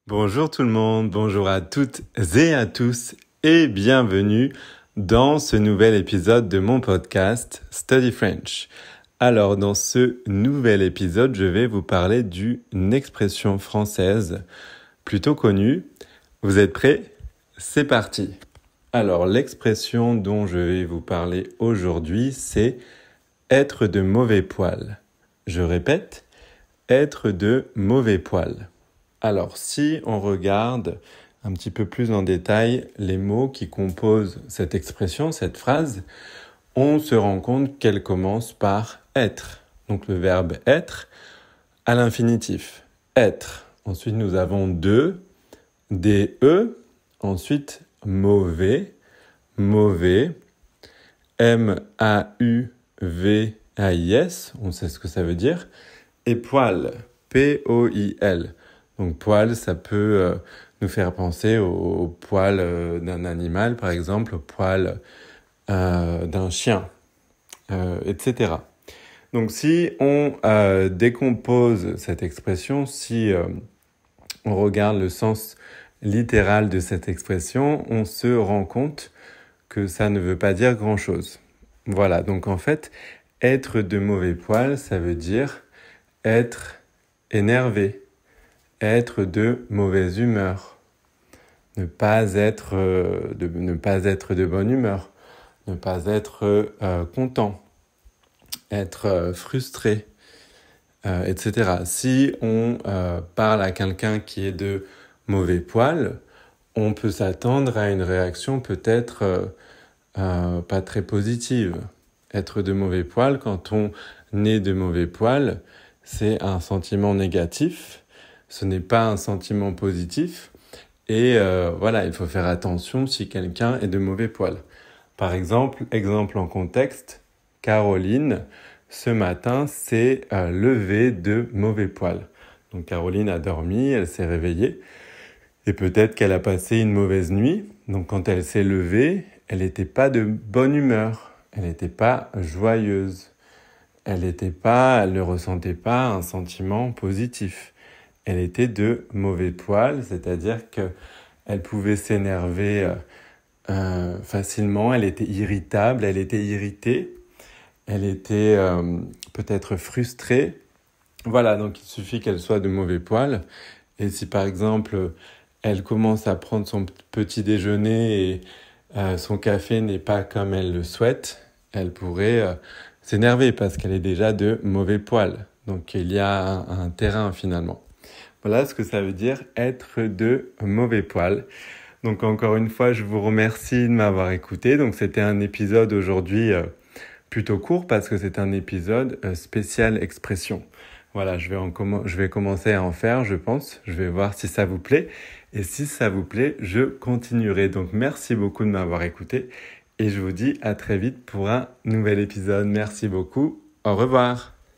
Bonjour tout le monde, bonjour à toutes et à tous et bienvenue dans ce nouvel épisode de mon podcast Study French. Alors dans ce nouvel épisode, je vais vous parler d'une expression française plutôt connue. Vous êtes prêts ? C'est parti. Alors l'expression dont je vais vous parler aujourd'hui, c'est être de mauvais poil. Je répète, être de mauvais poil. Alors, si on regarde un petit peu plus en détail les mots qui composent cette expression, cette phrase, on se rend compte qu'elle commence par être. Donc, le verbe être à l'infinitif. Être. Ensuite, nous avons de, DE. Ensuite, mauvais, mauvais. M-A-U-V-A-I-S. On sait ce que ça veut dire. Et poil, P-O-I-L. Donc poil, ça peut nous faire penser au poil d'un animal, par exemple, au poil d'un chien, etc. Donc si on décompose cette expression, si on regarde le sens littéral de cette expression, on se rend compte que ça ne veut pas dire grand-chose. Voilà, donc en fait, être de mauvais poil, ça veut dire être énervé, être de mauvaise humeur, ne pas être de bonne humeur, ne pas être content, être frustré, etc. Si on parle à quelqu'un qui est de mauvais poil, on peut s'attendre à une réaction peut-être pas très positive. Être de mauvais poil, quand on est de mauvais poil, c'est un sentiment négatif. Ce n'est pas un sentiment positif et voilà, il faut faire attention si quelqu'un est de mauvais poil. Par exemple en contexte, Caroline, ce matin, s'est levée de mauvais poil. Donc Caroline a dormi, elle s'est réveillée et peut-être qu'elle a passé une mauvaise nuit. Donc quand elle s'est levée, elle n'était pas de bonne humeur, elle n'était pas joyeuse, elle ne ressentait pas un sentiment positif. Elle était de mauvais poil, c'est-à-dire qu'elle pouvait s'énerver facilement, elle était irritable, elle était irritée, elle était peut-être frustrée. Voilà, donc il suffit qu'elle soit de mauvais poil. Et si par exemple, elle commence à prendre son petit déjeuner et son café n'est pas comme elle le souhaite, elle pourrait s'énerver parce qu'elle est déjà de mauvais poil. Donc il y a un terrain finalement. Voilà ce que ça veut dire être de mauvais poil. Donc encore une fois, je vous remercie de m'avoir écouté. Donc c'était un épisode aujourd'hui plutôt court parce que c'est un épisode spécial expression. Voilà, je vais commencer à en faire, je pense. Je vais voir si ça vous plaît. Et si ça vous plaît, je continuerai. Donc merci beaucoup de m'avoir écouté. Et je vous dis à très vite pour un nouvel épisode. Merci beaucoup. Au revoir.